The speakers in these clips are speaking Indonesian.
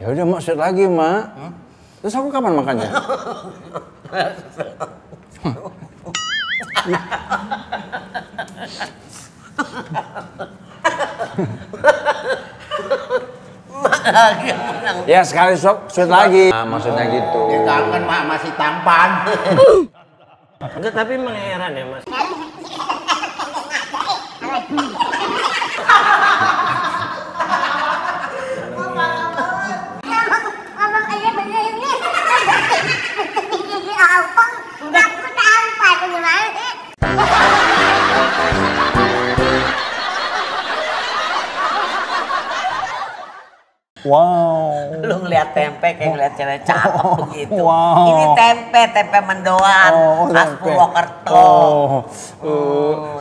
Ya udah mak, sweet lagi mak. Terus aku kapan makannya? Lagi yang menang. Ya sekali sweet lagi. Nah, maksudnya gitu. Ya kan mak masih tampan. Enggak, tapi emang heran ya mas. Wow. Lu ngeliat tempe kayak ngeliat cewek cakep begitu. Wow. Ini tempe mendoan, khas Purwokerto.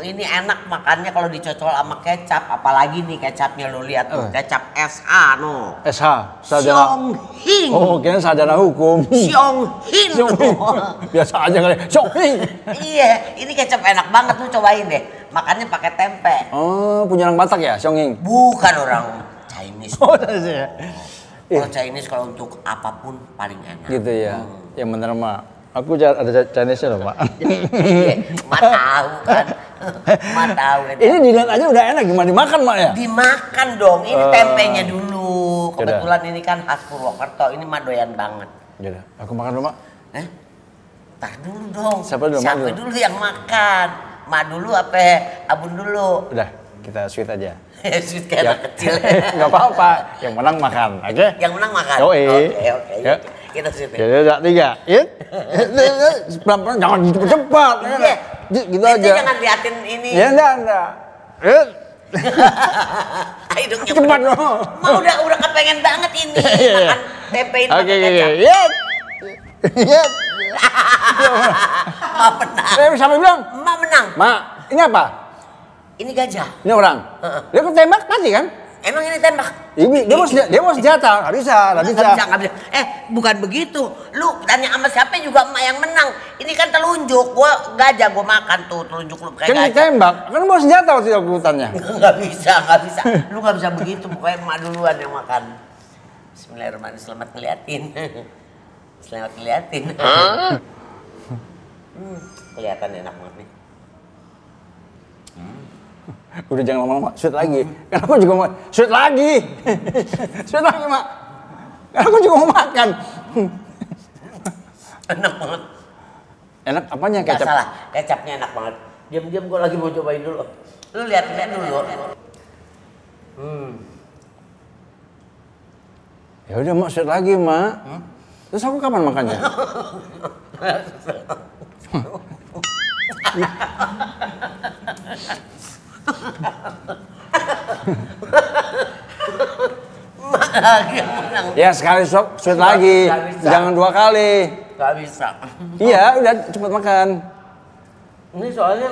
Ini enak makannya kalau dicocol sama kecap, apalagi nih kecapnya lu lihat tuh, kecap SH no. SH, sarjana. Sionghing. Oh, kira sarjana hukum. Sionghing. Biasa aja kali. Sionghing. Iya, ini kecap enak banget tuh, cobain deh. Makannya pakai tempe. Oh, punya orang Batak ya, Sionghing? Bukan orang Chinese. Oh, ya. Kalau Chinese kalau untuk apapun paling enak. Gitu ya. Yang bener mak. Aku ada Chinese-nya loh mak. Iya, mak tahu kan. Mak tahu. Ini dilihat aja udah enak, gimana dimakan mak ya? Dimakan dong. Ini tempenya dulu. Kebetulan ini kan khas Purwokerto. Ini mak doyan banget. Yaudah, aku makan dulu mak. Tar dulu dong. Siapa dulu? Siapa dulu yang makan? Mak dulu apa abun dulu? Udah, kita sweet aja. Sweet kayak anak kecil. Gak apa-apa, yang menang makan, oke? Yang menang makan? Oke. Yuk. Kita sweet. Jadi tiga, ya? Pelan-pelan, jangan cepat. Iya. Gitu aja. Jangan liatin ini. Ya enggak. Hidungnya cepat dong. Ma udah kepengen banget ini makan tempe ini pakai kecap. Iya. Ma menang. Siapa bilang? Ma menang. Ma, ini apa? Ini gajah. Ini orang. Dia kok tembak mati kan? Emang ini tembak? Dia mau senjata, nggak bisa. Nggak bisa. Bukan begitu. Lu tanya sama siapa juga emak yang menang. Ini kan telunjuk. Gua gajah gua makan tuh telunjuk lu kayak gajah. Kan ditembak, kan mau senjata waktu itu hutannya. Nggak bisa. Lu nggak bisa begitu. Pokoknya emak duluan yang makan. Bismillahirrahmanirrahim. Selamat ngeliatin. Selamat ngeliatin. Kelihatan enak banget nih. Udah jangan lama-lama, sweet lagi. Kan aku juga mau sweet lagi. Sweet lagi mak. Kan aku juga mau makan. Enak banget. Enak apanya kecap? Gak salah, kecapnya enak banget. Diam-diam gue lagi mau cobain dulu. Lu lihat dulu. Ya udah mak, sweet lagi mak. Terus aku kapan makannya? Lagi yang menang. Ya sekali sweet lagi, jangan 2 kali. Gak bisa. Iya, udah cepet makan. Ini soalnya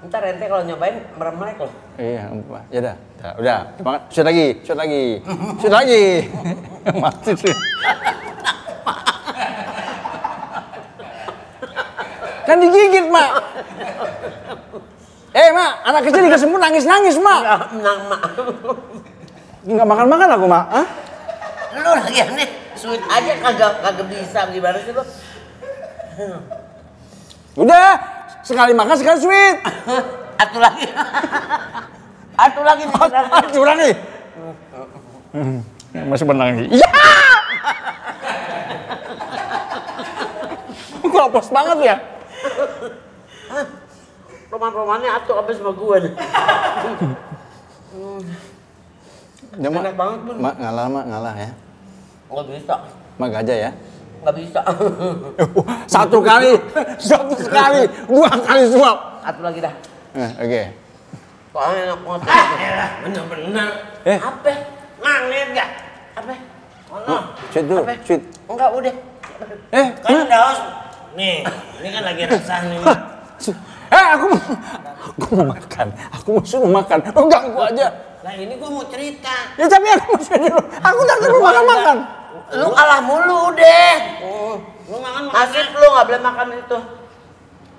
ntar ente kalau nyobain merem-melek loh. Iya, ya udah, makan. Sweet lagi. Mati sih. Kan digigit mak. Mak, anak kecil dikasih sempur nangis mak. Menang mak. Nggak makan aku mak. Hah? Lu lagi aneh, sweet aja kagak bisa, gimana sih lu? Udah, sekali makan sekali sweet. Atu lagi. Atu lagi. Masih menang nih. Iya. Kok apes banget ya? Roman-romannya atu abis sama gue nih. Ya, enak banget pun. Mak ngalah ya. Nggak bisa. Mak gajah ya. Nggak bisa. Satu sekali, 2 kali suap. Atu lagi dah. Oke. Soalnya enak banget. Bener-bener. Apa? Ngangit gak? Apa? Sweet dulu, sweet. Enggak, udah. Kan udah haus. Nih, ini kan lagi resah nih. Aku mau makan. Aku mau suruh makan. Lo ganggu aja. Nah ini gua mau cerita. Ya tapi aku mau cerita dulu. Aku tak perlu makan. Lu kalah mulu deh. Lu makan. Asik lu nggak boleh makan itu.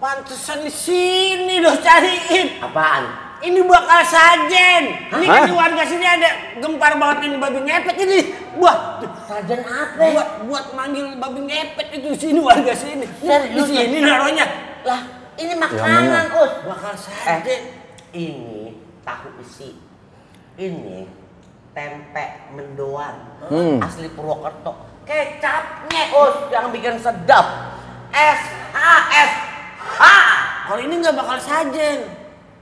Pantesan di sini lo cariin. Apaan? ini bakal sajen. Ini kan di warga sini ada gempar banget ini babi ngepet ini. Buat Sajen apa? buat manggil babi ngepet itu sini warga sini. Di sini naruhnya. Lah, ini makanan, Us. Bakal sajen. Ini tahu isi. Ini tempe mendoan. Asli Purwokerto. Kecapnya, Us, yang bikin sedap. SHS. Kalau ini nggak bakal sajen.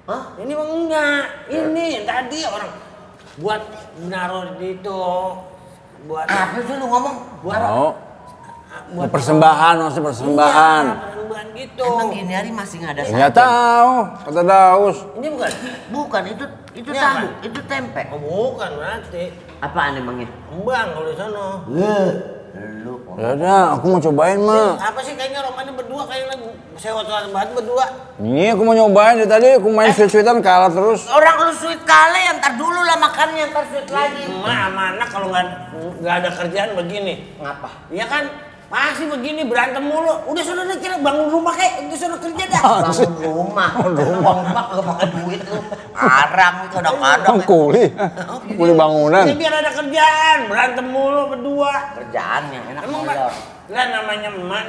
Hah? Ini mah enggak. Ini tadi orang buat naruh di itu. Buat Apa sih lu ngomong? Buat persembahan, maksudnya persembahan. Iya, persembahan gitu. Emang gini hari masih nggak ada Nggak sajen? tahu, kata Daus. Ini bukan? Bukan, itu Ini tahu, apa? itu tempe. Oh, bukan berarti. Apaan emangnya? Kembang kalau di sana. Lu Ya udah, aku mau cobain mah. Apa sih kayaknya Romani berdua kayak lagi sewa banget berdua. Ini aku mau nyobain dari tadi, aku main sweet-sweetan kalah terus. orang lu sweet kali, ntar dulu lah makannya, ntar sweet lagi. Emak sama anak kalau nggak ada kerjaan begini. Ngapa? Ya kan pasti begini berantem mulu. Udah sudah kira bangun rumah kayak udah sudah kerja dah. Bangun rumah, bangun rumah gak pakai duit lu. Arang itu kadang-kadang. Kuli, kuli bangunan. Ini biar ada kerjaan, berantem mulu berdua. Kerjaannya enak Emang molor. lah namanya emak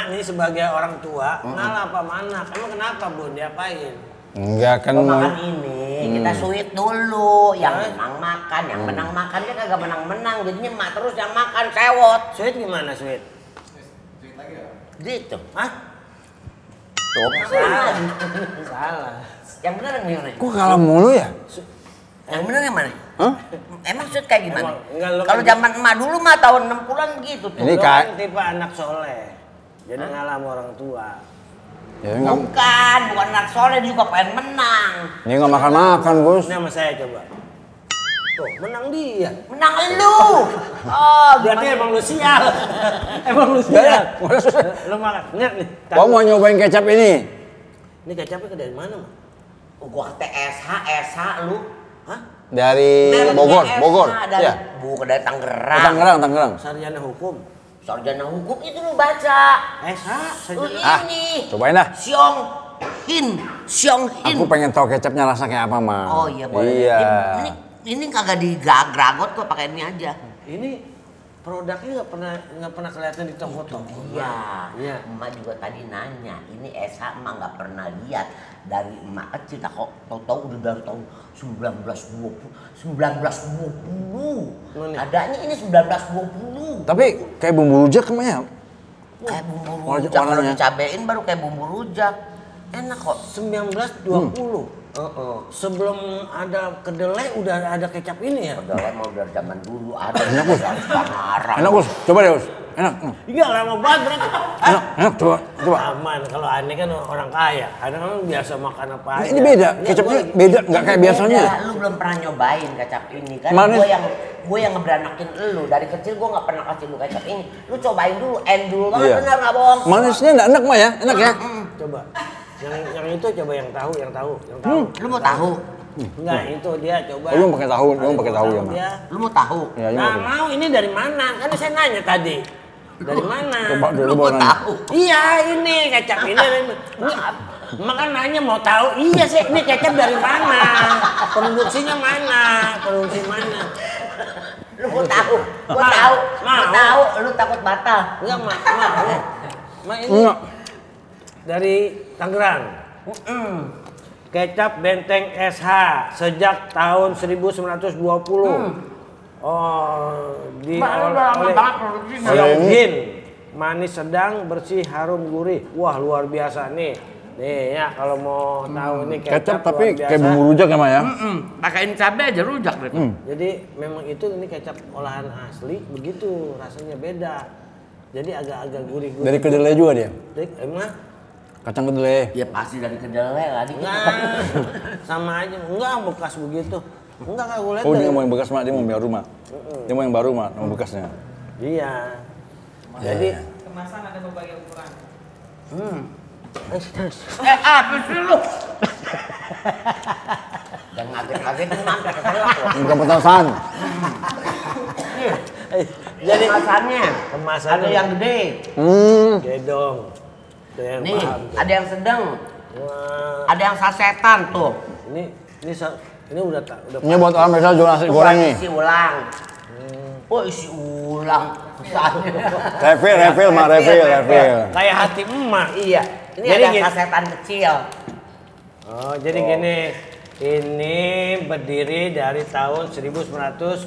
nih sebagai orang tua, ngalah apa anak. Emang kenapa Bun? Diapain? Enggak kan Kalau mau. makan ini kita sweet dulu, yang menang makan, yang menang makan dia kagak menang-menang, jadinya emak terus yang makan sewot. Sweet gimana Sweet? Gitu. Hah? Tuh, Salah. Salah. yang benar yang gimana? Kok kalah mulu ya? Yang benar yang mana? Hah? Emang sweet kayak gimana? Enggak, lu Kalau kan- zaman emak dulu mah tahun 60-an gitu tuh. Ini Lu kayak kan tipe anak soleh. Jadi ngalah sama orang tua. ya enggak. Bukan anak soleh juga pengen menang. Ini enggak makan-makan, Gus. Ini sama saya coba. Tuh, menang dia. Menang lu. Oh, Berarti emang lu sial. Emang lu Ya, sial. Lu makan. Ingat nih. Kau mau nyobain kecap ini? Ini kecapnya dari mana, Mak? gua kata SH lu. Hah? Dari Mereknya Bogor, SH, Bogor. Dari, Ya. Bukan dari Tangerang. Tangerang. Sarjana hukum. Sarjana hukum itu lu baca. Lu Sarjana. ini. Cobain dah. Xiong Hin. Aku pengen tahu kecapnya rasa kayak apa, Mang. Oh iya boleh. Iya. Ini kagak digragot kok, pakai ini aja. Ini produknya nggak pernah kelihatan di toko-toko. Iya. Emak juga tadi nanya, ini SH emak nggak pernah lihat dari emak kecil, tak kok tahu-tahu udah dari tahun 1920. Mana? Adanya ini 1920. Tapi kayak bumbu rujak emangnya. Kayak bumbu Warna- rujak, kalau warnanya. dicabein baru kayak bumbu rujak. Enak kok. 1920. Sebelum ada kedelai udah ada kecap ini ya? Kedelai mau dari zaman dulu ada. Enak, Gus. Sekarang. Enak, Gus. Coba deh, Gus. Enak. Iya lama banget berarti. Enak, coba. Aman, kalau aneh kan orang kaya. Kadang kan biasa makan apa aja. Ini beda, kecapnya beda, nggak kayak biasanya. Beda, lu belum pernah nyobain kecap ini kan? Manis. Gue yang ngeberanakin lu dari kecil, gue nggak pernah kasih lu kecap ini. Lu cobain dulu, endul banget, Iya. bener nggak bohong? Manisnya nggak enak, Mah ya? Enak ya? Coba. Yang itu coba yang tahu. Lu mau tahu? Enggak, itu dia coba. Oh, lu pakai tahu, lu pakai tahu ya, Mah. Dia. Lu mau tahu? Ya, ini Nah, pakai. mau ini dari mana? Kan saya nanya tadi. Dari mana? Coba dulu Lu mau baru nanya. tahu? Iya, ini kecap ini. Makan nanya mau tahu. Iya sih, ini kecap dari mana? Produksinya mana? Produksi mana? Lu mau tahu? Gue Mau. tahu. Mau. Gue tahu. Lu takut batal? Enggak, Ma ini Enggak. dari Tangerang. Kecap Benteng SH sejak tahun 1920. Oh, Lama oleh banget produksinya. Xiaohin. Manis sedang, bersih, harum, gurih. Wah, luar biasa nih. Nih ya, kalau mau tahu ini Kecap kecap tapi luar biasa. kayak bumbu rujak ya, Mah ya? Pakein cabai aja rujak deh. Jadi memang itu ini kecap olahan asli, begitu rasanya beda. Jadi agak-agak gurih-gurih. Dari kedelai juga dia. Emang? Kacang kedelai. Ya pasti dari kedelai lah. Enggak, sama aja. Enggak bekas begitu. Enggak kayak gue lihat Oh, dia dari- nggak mau yang bekas, Mak. Dia mau yang baru, Mak. Dia mau yang baru, Mak. Mau bekasnya. Iya. Jadi Kemasan ada berbagai ukuran. Apa sih lu? Dan ngaget-ngagetin mampir keselak loh. Bukan petasan. jadi Kemasannya kemasannya ada yang gede. gedong. Itu yang Nih, paham tuh. ada yang sedang. Wah. Ada yang sasetan tuh. Ini udah Ini buat orang biasa jual nasi goreng nih. Isi ulang. Oh isi ulang. Refill, Mak, refill. kayak hati emak. Iya. Ini Jadi ada gini. sasetan kecil. Oh, jadi gini. Ini berdiri dari tahun 1920.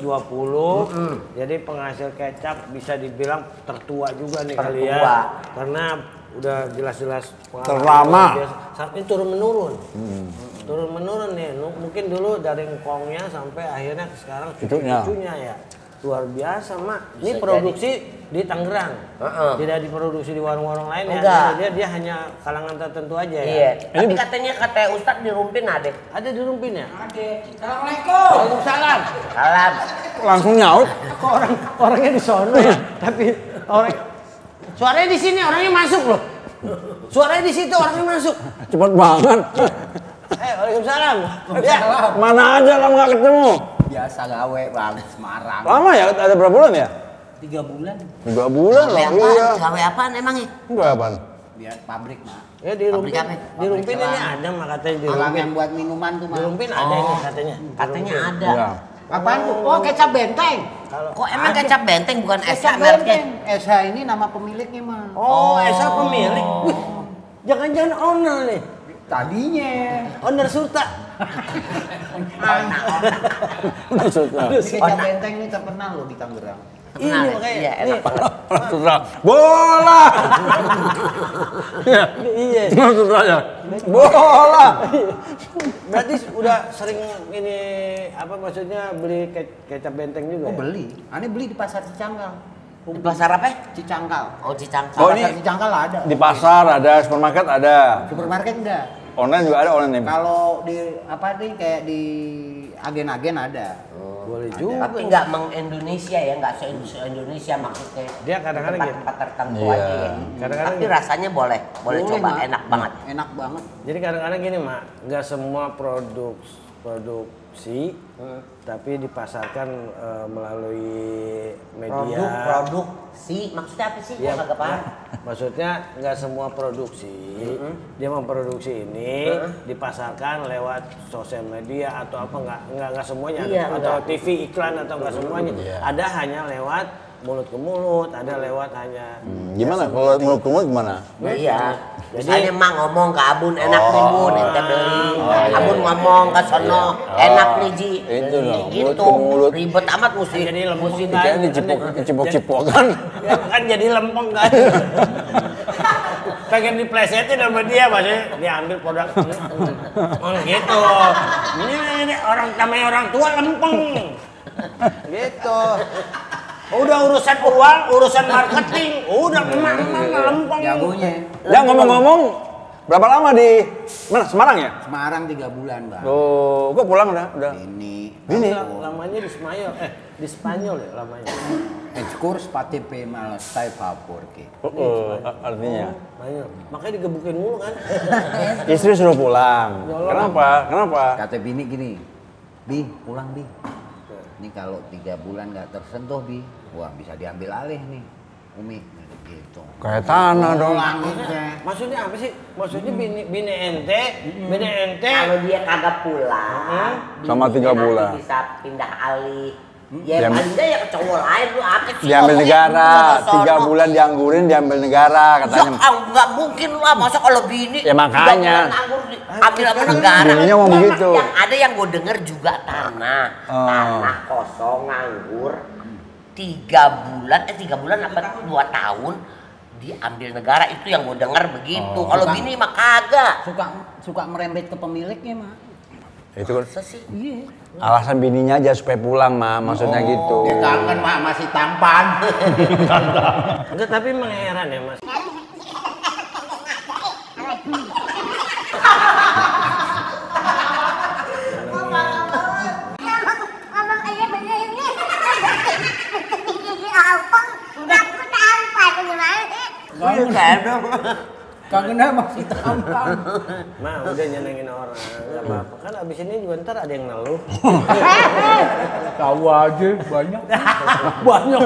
Jadi penghasil kecap bisa dibilang tertua juga nih kali ya. Tertua. Karena udah jelas-jelas Terlama. Sampai turun menurun. Turun menurun nih. Mungkin dulu dari ngkongnya sampai akhirnya sekarang cucunya ya. Luar biasa, Mak. Ini Bisa produksi di Tangerang. Tidak diproduksi di warung-warung lain ya. Dia hanya kalangan tertentu aja ya. Iya. Tapi katanya kata Ustadz di Rumpin ada. Ada di Rumpin ya? Ada. Assalamualaikum. Waalaikumsalam. Salam. Langsung nyaut. Kok orangnya di sono ya? Tapi suaranya di sini orangnya masuk loh. Suaranya di situ orangnya masuk. Cepet banget. Waalaikumsalam. Ya. Mana aja lama nggak ketemu. Biasa gawe Bang, Semarang. Lama ya? Ada berapa bulan ya? 3 bulan 3 bulan Gawe lah. apaan? Iya. Gawe apaan emangnya? Enggak apaan? biar pabrik mah. Ya di Rumpin. Pabrik apa? Di Rumpin ini ada mah katanya di Alang Rumpin. yang buat minuman tuh mah. Di Rumpin ada ini katanya. Katanya Di Rumpin. ada. Iya. Apaan tuh? Oh, kecap benteng. Kok emang kecap benteng bukan Esa Kecap mereknya? benteng. Esa ini nama pemiliknya mah. Oh, Esa pemilik. Wih, jangan-jangan owner nih. Tadinya. Owner Surta. Maksudnya. Kecap benteng ini terkenal loh di Tangerang. Ini Nah, makanya. iya, enak banget. Maksudnya bola. Iya. Iya. Maksudnya ya. Bola. Berarti udah sering ini apa maksudnya beli kecap benteng juga Oh, ya? beli. Ane beli di pasar Cicangkal. Di pasar apa? Cicangkal. Oh, Cicangkal. Oh, Pasar ini- Cicangkal ada. Di pasar ada, supermarket ada. Supermarket enggak. Online juga ada online nih. Kalau di apa nih kayak di agen-agen ada. Boleh juga. Tapi nggak meng-Indonesia ya, nggak se-Indonesia maksudnya. Dia kadang-kadang gitu. tempat tertentu Iya. aja ya. Kadang-kadang Tapi gitu. rasanya boleh coba, Mak. enak banget. Enak banget. Jadi kadang-kadang gini mak, nggak semua produksi, tapi dipasarkan melalui media. Produksi, maksudnya apa sih? Ya, Gua kagak paham. maksudnya nggak semua produksi, dia memproduksi ini dipasarkan lewat sosial media atau apa nggak semuanya, Iya, atau enggak. TV iklan atau nggak semuanya, ada hanya lewat mulut ke mulut, ada lewat hanya. Gimana? Kalau mulut ke mulut gimana? Iya. Jadi- Misalnya Mak ngomong ke Abun enak nih Bun, ente beli. iya, Abun iya. ngomong ke sono enak nih Ji. Itu Beli. loh, mulut Gitu. ke mulut. Ribet amat mesti. Jadi lempeng mesti kan. Kayaknya dicipok-cipokan. Ya, kan jadi lempeng kan. Pengen diplesetin sama dia, maksudnya dia ambil produk gitu. Ini orang namanya orang tua lempeng. Gitu. Udah urusan uang, urusan marketing, udah emak lempeng. Jagonya. Ya ngomong-ngomong, berapa lama di mana? Semarang ya? Semarang 3 bulan, Bang. Tuh, gua pulang udah. Ini Lamanya di Spanyol, di Spanyol ya lamanya. Ekskurs PTP malas saya papor ke. Artinya. Spanyol. Makanya digebukin mulu kan. Istri suruh pulang. Kenapa? Kata bini gini, Bi, pulang Bi. Ini kalau 3 bulan nggak tersentuh Bi, wah bisa diambil alih nih, Umi. Gitu. Kayak tanah dong. Maksudnya apa sih? Maksudnya bini ente. Kalau dia kagak pulang, Sama bininya 3 nanti bulan. bisa pindah alih. Ya Diambil- paling enggak ya ke cowok lain lu apa sih? Diambil ngomongnya negara, gitu ke 3 sono. bulan dianggurin, diambil negara Ya katanya. nggak mungkin lah, masa kalau bini Ya, makanya. 3 bulan nganggur ambil sama negara. Bininya mau begitu. Yang ada yang gue denger juga tanah, Oh. tanah kosong nganggur 3 bulan apa 2 tahun diambil negara, itu yang gue denger begitu. Kalau Suka- bini mah kagak. Suka merembet ke pemiliknya mah. Itu kan Masa sih? Iya. alasan bininya aja supaya pulang, Ma. Maksudnya gitu. Dia kangen mah masih tampan. Enggak, tapi emang heran ya mas. Ngomong aja begini. Gigi opong, aku tampan gimana sih? Kangen aja masih tampan. Ma, udah nyenengin orang, nggak apa-apa. Kan abis ini juga ntar ada yang ngeluh. Tahu aja banyak. Banyak.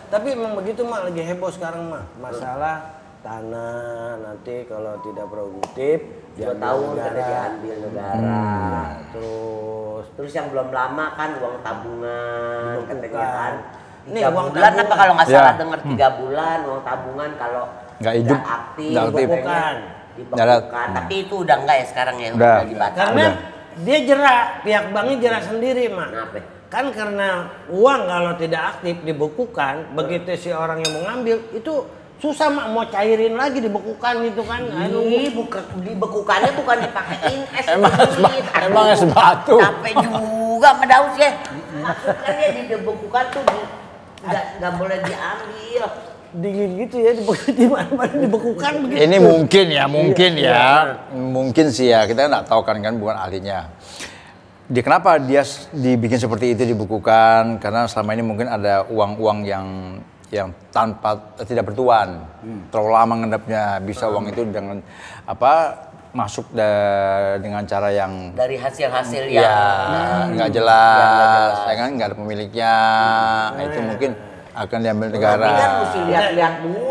Tapi emang begitu mak, lagi heboh sekarang mak. Masalah tanah, nanti kalau tidak produktif 2 tahun ada diambil negara. Terus yang belum lama kan uang tabungan katanya kan. 3 bulan apa kalau nggak salah dengar 3 bulan uang tabungan kalau nggak hidup, aktif, nggak aktif. dibekukan. Tapi itu udah enggak ya sekarang ya, udah dibatalkan. Karena dia jerak, pihak banknya jerak sendiri, Mak. Kenapa? Kan karena uang kalau tidak aktif dibekukan, begitu si orang yang mau ngambil itu susah, Mak, mau cairin lagi dibekukan gitu kan. Dibekukannya bukan dipakein es. Emang es batu. Capek juga sama Daus ya. Maksudnya dia dibekukan tuh nggak boleh diambil. Dingin gitu ya, di mana-mana dibekukan begitu. Ini mungkin sih ya, kita nggak tahu kan bukan ahlinya. Kenapa dia dibikin seperti itu, dibekukan? Karena selama ini mungkin ada uang-uang yang tanpa tidak bertuan, terlalu lama ngendapnya, bisa uang itu dengan masuk dengan cara yang dari hasil-hasil nggak jelas, ya kan, nggak ada pemiliknya, itu mungkin akan diambil negara. Tapi kan mesti lihat-lihat dulu.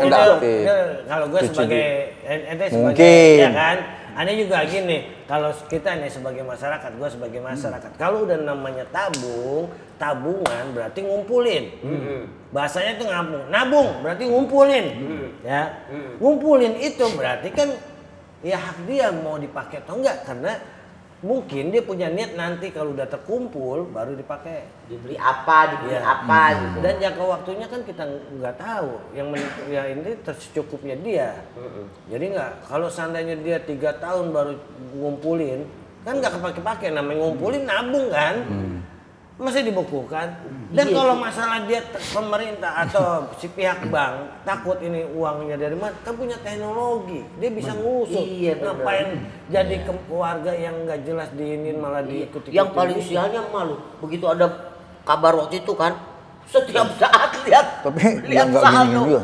Kalau gue sebagai ente mungkin ya kan, aneh juga gini, kalau kita nih sebagai masyarakat, gue sebagai masyarakat, kalau udah namanya tabungan berarti ngumpulin. Bahasanya itu nabung berarti ngumpulin. Ya. Ngumpulin itu berarti kan ya hak dia mau dipakai atau enggak, karena mungkin dia punya niat nanti kalau udah terkumpul baru dipakai. Dibeli apa gitu. Dan jangka waktunya kan kita nggak tahu. Yang ini secukupnya dia. Jadi nggak, kalau seandainya dia 3 tahun baru ngumpulin, kan nggak kepake-pake, namanya ngumpulin nabung kan. Masih dibekukan. Dan kalau masalah dia pemerintah atau si pihak bank takut ini uangnya dari mana, kan punya teknologi, dia bisa ngusut. Ngapain jadi keluarga yang nggak jelas diinin malah diikuti. Yang paling sialnya malu, begitu ada kabar waktu itu kan, setiap saat lihat saldo.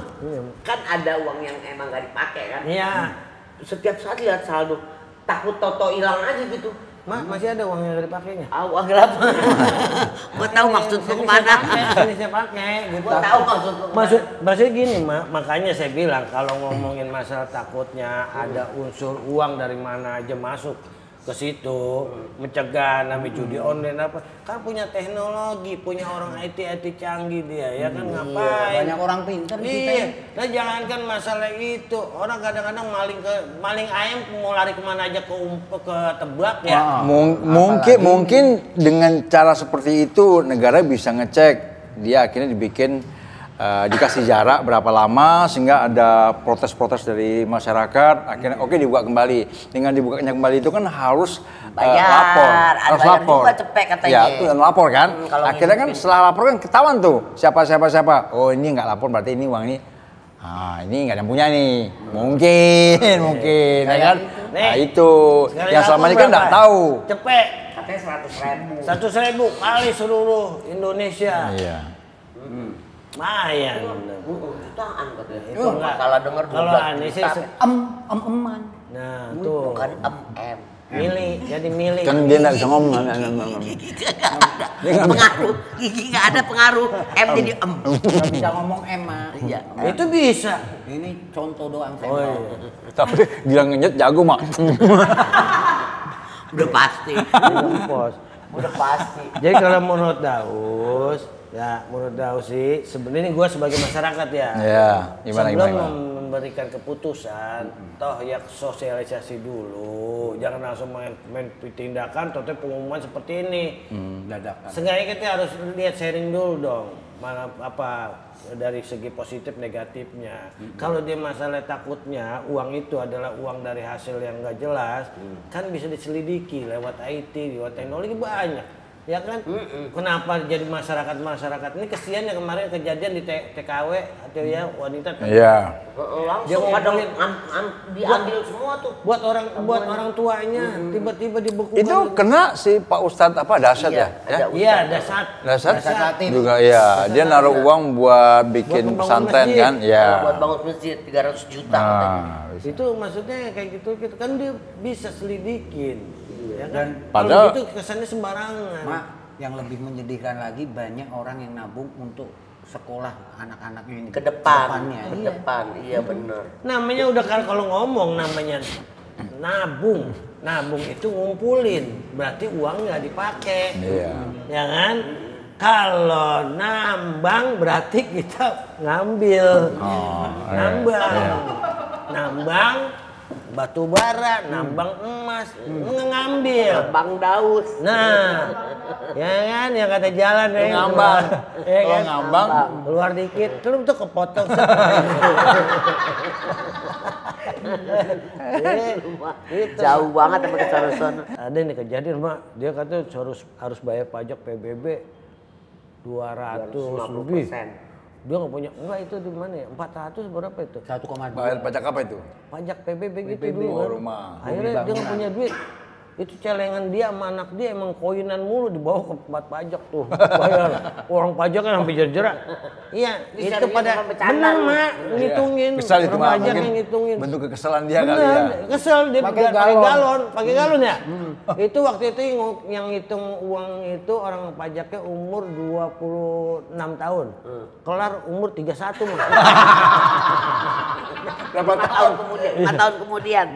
Kan ada uang yang emang nggak dipakai kan. Iya. Setiap saat lihat saldo, takut toto hilang aja gitu. Masih ada uang yang nggak dipakainya. Uang gelap. Gua tahu maksud lu kemana. Saya pakai. Gua tahu maksudnya gini, makanya saya bilang kalau ngomongin masalah takutnya ada unsur uang dari mana aja masuk ke situ, mencegah namanya judi online apa, kan punya teknologi, punya orang IT canggih dia, ya kan, ngapain? Banyak orang pintar iya. Nah jangankan masalah itu, orang kadang-kadang maling ayam mau lari kemana aja ke tebak ya. Mungkin dengan cara seperti itu negara bisa ngecek, dia akhirnya dibikin dikasih jarak berapa lama sehingga ada protes-protes dari masyarakat, akhirnya oke dibuka kembali. Dengan dibukanya kembali itu kan harus harus lapor. Juga cepet katanya. Ya, itu lapor kan. Akhirnya kan setelah lapor kan ketahuan tuh siapa. Oh, ini nggak lapor berarti ini uang ini. Ini nggak ada yang punya nih. Mungkin ya kan. Nah, itu yang selama ini kan nggak tahu. Cepet. Katanya 100.000. 100.000 kali seluruh Indonesia. Iya. Lumayan. Jutaan katanya. Itu enggak. Kalau denger Kalau aneh sih eman. nah, tuh. Bukan Jadi milih. Kan dia nggak bisa ngomong. pengaruh. Gigi nggak ada pengaruh. Jadi Nggak bisa ngomong emak. Iya. Itu bisa. Ini contoh doang. Oh iya. Tapi dia ngenyet jago, Mak. Udah pasti. Udah pasti. Jadi kalau menurut Daus sih sebenarnya gue sebagai masyarakat ya. Iya, gimana? Memberikan keputusan, toh ya sosialisasi dulu, jangan langsung main tindakan, toh pengumuman seperti ini. Dadakan. Seenggaknya kita harus lihat sharing dulu dong, mana apa dari segi positif negatifnya. Kalau dia masalah takutnya uang itu adalah uang dari hasil yang nggak jelas, kan bisa diselidiki lewat IT, lewat teknologi banyak. Ya kan? Kenapa jadi masyarakat ini kesian ya kemarin kejadian di TKW atau ya wanita. Iya. Langsung kadang diambil semua tuh. Buat orang tuanya tiba-tiba dibekukan. Itu kena si Pak Ustadz Dasyat ya? Iya, Dasyat juga ya. Dia naruh uang buat bikin pesantren kan? Iya. Buat bangun masjid 300 juta. Itu maksudnya kayak gitu kan dia bisa selidikin. Ya kan? Dan padahal itu kesannya sembarangan. Mak, yang lebih menyedihkan lagi banyak orang yang nabung untuk sekolah anak-anak ini Ke depan, depannya. ke depan, iya bener. Namanya udah kalau ngomong namanya nabung. Nabung itu ngumpulin, berarti uang nggak dipakai. Iya. Ya kan? Kalau nambang berarti kita ngambil. Nambang. Nambang batu bara, nambang emas, ngambil. Bang Daus. Nah, ya kan yang kata jalan ya. Ngambang. Ya Kalau kan? ngambang, Keluar dikit, terus tuh kepotong. Jauh banget sama ke sana. Ada nih kejadian, Mak. Dia kata harus bayar pajak PBB 200 lebih. 250%. Dia nggak punya, enggak itu di mana ya? 400 berapa itu? 1,2. bayar pajak apa itu? Pajak PBB gitu PBB, dulu. oh, kan. rumah. Akhirnya dia nggak punya duit. Itu celengan dia sama anak dia emang koinan mulu dibawa ke tempat pajak tuh. Bayar. Orang pajak kan sampai jerak. Iya, Ini itu serius pada apa bercanda bener, lu? Mak, ngitungin. Kesal itu Orang mah pajak mungkin yang ngitungin. bentuk kekesalan dia kali Bener, ya. kesel dia Pakai pakai galon. galon, pakai galon ya. Itu waktu itu yang ngitung uang itu orang pajaknya umur 26 tahun. Kelar umur 31 Mak. Berapa 4 tahun kemudian, 4 tahun kemudian.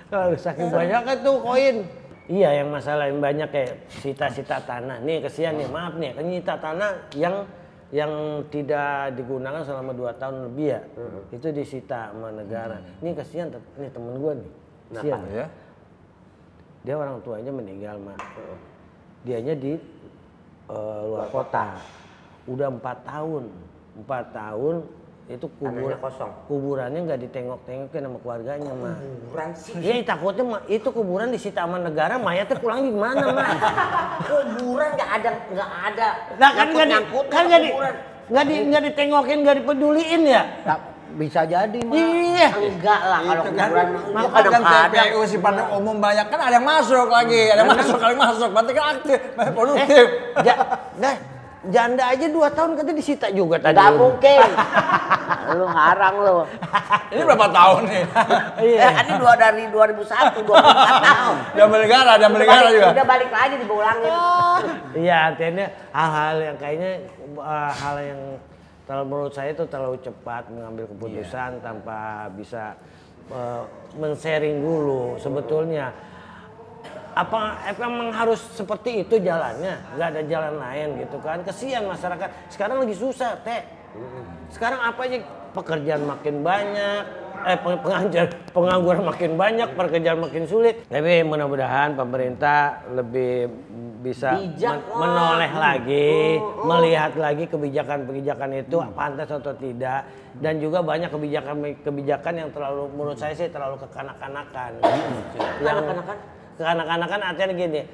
Kalau saking banyaknya tuh koin. Iya, yang masalah yang banyak kayak sita-sita tanah. Nih kesian nih, maaf nih, nyita tanah yang tidak digunakan selama 2 tahun lebih ya. Itu disita sama negara. Ini kesian, nih temen gue nih. Kesian. Ya? Dia orang tuanya meninggal, Mak. Dianya di luar kota. Udah 4 tahun. 4 tahun itu Tanahnya kosong. kuburannya nggak ditengok-tengokin sama keluarganya, Mak. Kuburan sih. Iya, takutnya itu kuburan disita sama negara, mayatnya pulang gimana, Mak? Kuburan nggak ada. Nah, kan Nyangkut-nyangkut kuburan. nggak ditengokin, nggak dipeduliin ya? Bisa jadi mah. Iya. Enggak lah kalau Itu kan, kuburan maka kan kadang-kadang. TPU sifatnya umum banyak kan ada yang masuk lagi, ada yang masuk kali masuk, berarti kan aktif, produktif. Janda aja 2 tahun katanya disita juga tadi. Nggak mungkin. Lu ngarang lu. Ini berapa tahun nih? Iya. Ini dari 2001, 24 tahun. Dia menegara juga. Udah balik lagi diulangin. Iya, artinya hal-hal yang kayaknya hal yang menurut saya itu terlalu cepat mengambil keputusan tanpa bisa men-sharing dulu sebetulnya. Apa emang harus seperti itu jalannya? Nggak ada jalan lain gitu kan? Kesian masyarakat. Sekarang lagi susah, Teh. Sekarang apa aja pekerjaan makin banyak, pengangguran makin banyak, pekerjaan makin sulit. Tapi mudah-mudahan pemerintah lebih bisa menoleh lagi, melihat lagi kebijakan-kebijakan itu pantas atau tidak. Dan juga banyak kebijakan yang terlalu, menurut saya sih terlalu kekanak-kanakan. Kekanak-kanakan artinya gini,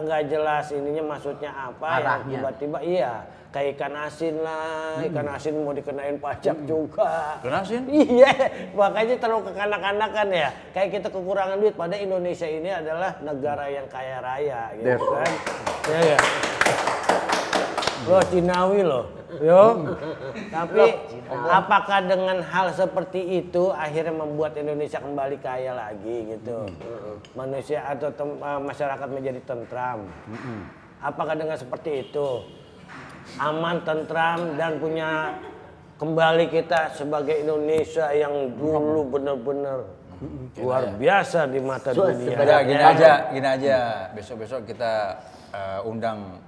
nggak jelas ininya maksudnya apa, yang tiba-tiba iya kayak ikan asin lah, ikan asin mau dikenain pajak juga. Ikan asin? Iya, makanya terlalu kekanak-kanakan ya. Kayak kita kekurangan duit, pada Indonesia ini adalah negara yang kaya raya gitu kan. Ya ya. Loh Cinawi loh, yo. Tapi apakah dengan hal seperti itu akhirnya membuat Indonesia kembali kaya lagi gitu? Manusia atau masyarakat menjadi tentram. Apakah dengan seperti itu aman, tentram dan punya kembali kita sebagai Indonesia yang dulu benar-benar luar biasa di mata dunia? Ya, gini aja. Besok-besok kita undang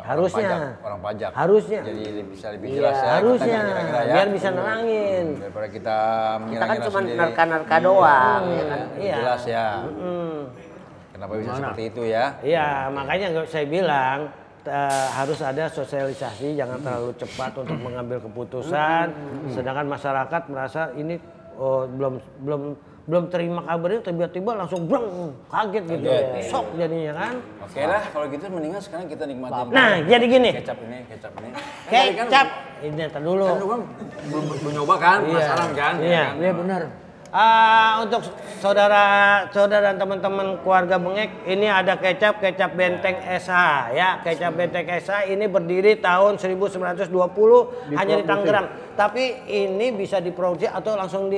harusnya orang pajak. Harusnya. Jadi bisa lebih jelas ya. Harusnya. Kira-kira ya. Biar bisa nerangin. Daripada kita Kita kan mengira-ngira cuma sendiri. nerka-nerka doang. Ya kan? Iya. Jelas ya. Kenapa bisa seperti itu ya? Iya, makanya saya bilang harus ada sosialisasi, jangan terlalu cepat untuk mengambil keputusan. Sedangkan masyarakat merasa ini belum terima kabarnya, tiba-tiba langsung kaget gitu, shock jadinya kan. Oke lah, kalau gitu mendingan sekarang kita nikmatin. Nah, jadi gini. Kecap ini. Kecap. Ini ntar dulu. Kan lu kan belum nyoba kan, penasaran kan? Iya. kan? Iya benar. Untuk saudara dan teman-teman keluarga Bengek, ini ada kecap Benteng SH ya. Kecap Benteng SH ini berdiri tahun 1920 hanya di Tangerang. Tapi ini bisa diproduksi atau langsung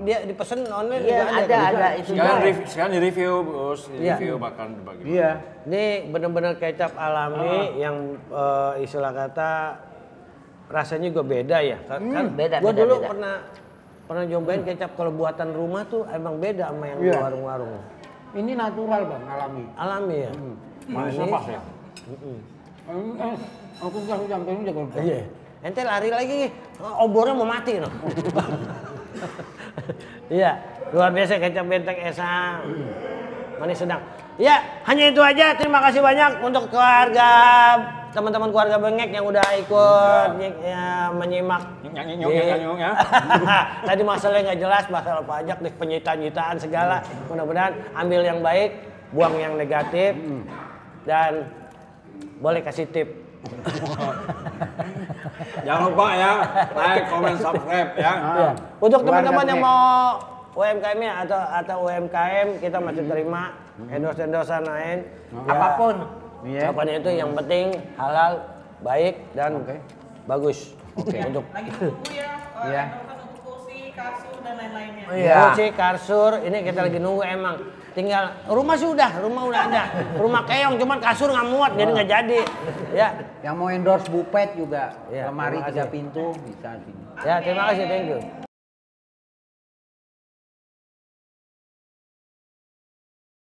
dipesan online Iya, juga ada itu. Sekarang di review, Bos. Di review bahkan dibagi. Iya. Ini benar-benar kecap alami yang istilah kata rasanya juga beda ya. Kan beda, gua beda, dulu beda. pernah nyobain kecap kalau buatan rumah tuh emang beda sama yang di warung-warung. Ini natural bang, alami. Alami ya. Manisnya pas ya. Aku kasih sampein jago. Iya. Ente lari lagi, obornya mau mati no. Iya, luar biasa kecap Benteng Esa. Manis sedang. Ya, hanya itu aja. Terima kasih banyak untuk keluarga teman-teman keluarga Bengek yang udah ikut menyimak. Ya. Tadi masalahnya nggak jelas, masalah pajak, penyitaan segala. Mudah-mudahan ambil yang baik, buang yang negatif, dan boleh kasih tip. Jangan lupa ya, like, comment, subscribe ya. Untuk teman-teman yang mau UMKM ya atau UMKM, kita masih terima endorse-endorsean lain. Apapun. Apapun itu yang penting halal, baik dan bagus. Untuk Lagi nunggu ya, untuk kursi, kasur dan lain-lainnya. kursi, kasur, ini kita lagi nunggu emang. Tinggal rumah sudah, rumah udah ada. Rumah keong cuman kasur nggak muat jadi nggak jadi. Ya. Yang mau endorse Bupet juga, Ya, lemari terima kasih. 3 pintu bisa sini. Ya, terima kasih, thank you.